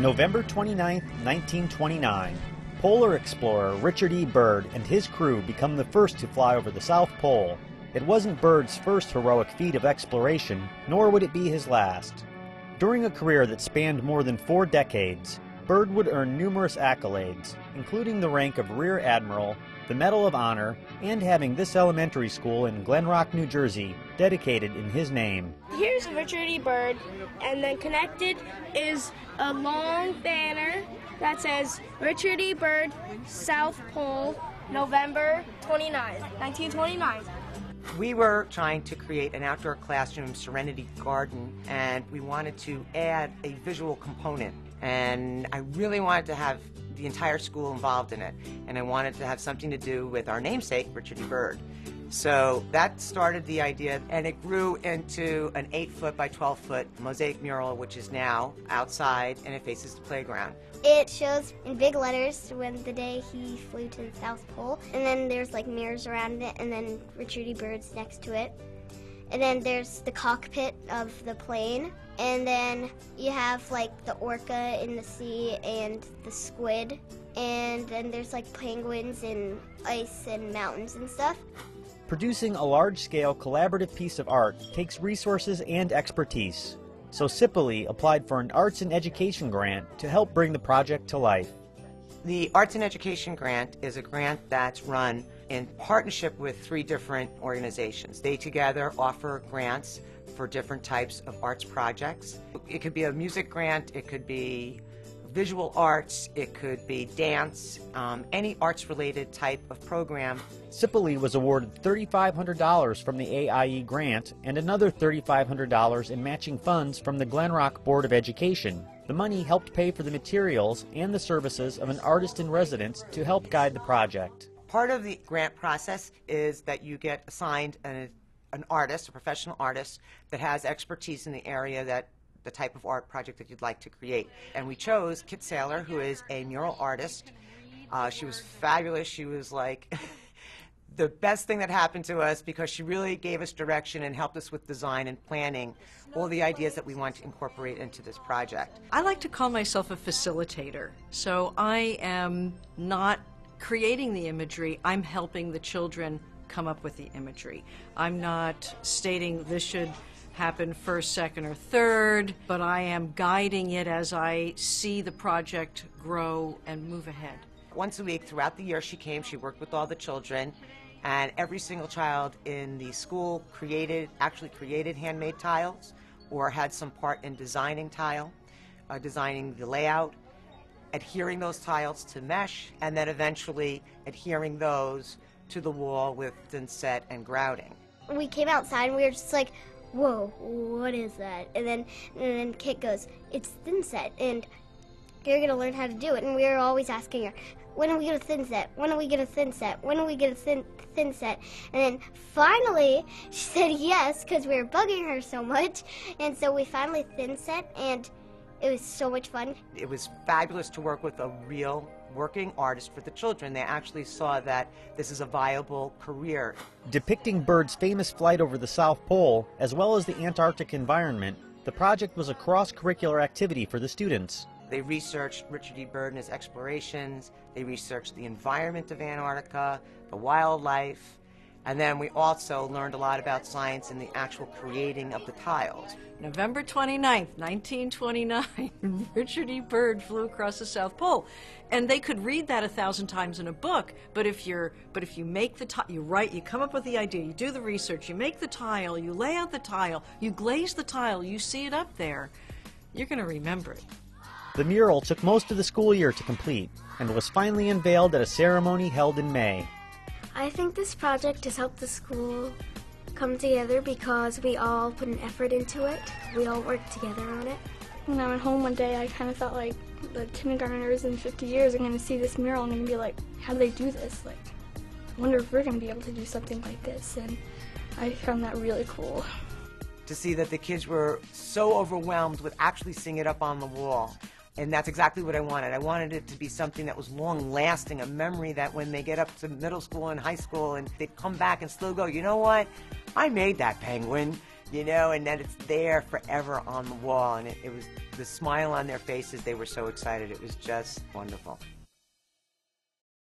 November 29, 1929. Polar explorer Richard E. Byrd and his crew become the first to fly over the South Pole. It wasn't Byrd's first heroic feat of exploration, nor would it be his last. During a career that spanned more than 4 decades, Byrd would earn numerous accolades, including the rank of Rear Admiral, the Medal of Honor, and having this elementary school in Glen, New Jersey, dedicated in his name. Here's Richard E. Byrd, and then connected is a long banner that says Richard E. Byrd, South Pole, November 29, 1929. We were trying to create an outdoor classroom serenity garden, and we wanted to add a visual component. And I really wanted to have the entire school involved in it, and I wanted to have something to do with our namesake, Richard E. Byrd. So that started the idea, and it grew into an 8-foot by 12-foot mosaic mural, which is now outside, and it faces the playground. It shows in big letters when the day he flew to the South Pole, and then there's like mirrors around it, and then Richard E. Byrd's next to it. And then there's the cockpit of the plane, and then you have like the orca in the sea and the squid, and then there's like penguins and ice and mountains and stuff. Producing a large-scale collaborative piece of art takes resources and expertise, so Cipolli applied for an Arts and Education grant to help bring the project to life. The Arts and Education grant is a grant that's run in partnership with 3 different organizations. They together offer grants for different types of arts projects. It could be a music grant, it could be visual arts, it could be dance, any arts-related type of program. Cipolli was awarded $3,500 from the AIE grant and another $3,500 in matching funds from the Glen Board of Education. The money helped pay for the materials and the services of an artist in residence to help guide the project. Part of the grant process is that you get assigned an artist, a professional artist, that has expertise in the area that the type of art project that you'd like to create. And we chose Kit Saylor, who is a mural artist. She was fabulous. She was like the best thing that happened to us because she really gave us direction and helped us with design and planning all the ideas that we want to incorporate into this project. I like to call myself a facilitator. So I am not creating the imagery, I'm helping the children come up with the imagery. I'm not stating this should happen first, second, or third, but I am guiding it as I see the project grow and move ahead. Once a week throughout the year she came, she worked with all the children, and every single child in the school actually created handmade tiles or had some part in designing designing the layout, adhering those tiles to mesh, and then eventually adhering those to the wall with thinset and grouting. We came outside and we were just like, whoa, what is that? And then Kit goes, it's thinset, and you're going to learn how to do it. And we were always asking her, when are we going to thinset? When are we going to thinset? When are we going to thinset? And then finally she said yes, because we were bugging her so much. And so we finally thinset, and it was so much fun. It was fabulous to work with a real working artist for the children. They actually saw that this is a viable career. Depicting Byrd's famous flight over the South Pole, as well as the Antarctic environment, the project was a cross-curricular activity for the students. They researched Richard E. Byrd and his explorations, they researched the environment of Antarctica, the wildlife, and then we also learned a lot about science and the actual creating of the tiles. November 29th, 1929, Richard E. Byrd flew across the South Pole. And they could read that 1,000 times in a book, but if you make the tile, you come up with the idea, you do the research, you make the tile, you lay out the tile, you glaze the tile, you see it up there, you're going to remember it. The mural took most of the school year to complete and was finally unveiled at a ceremony held in May. I think this project has helped the school come together because we all put an effort into it. We all worked together on it. When I went home one day, I kind of felt like the kindergartners in 50 years are going to see this mural and they're going to be like, how do they do this? Like, I wonder if we're going to be able to do something like this. And I found that really cool. To see that the kids were so overwhelmed with actually seeing it up on the wall. And that's exactly what I wanted. I wanted it to be something that was long-lasting, a memory that when they get up to middle school and high school and they'd come back and still go, you know what? I made that penguin. you know, and then it's there forever on the wall, and it was the smile on their faces. They were so excited. It was just wonderful.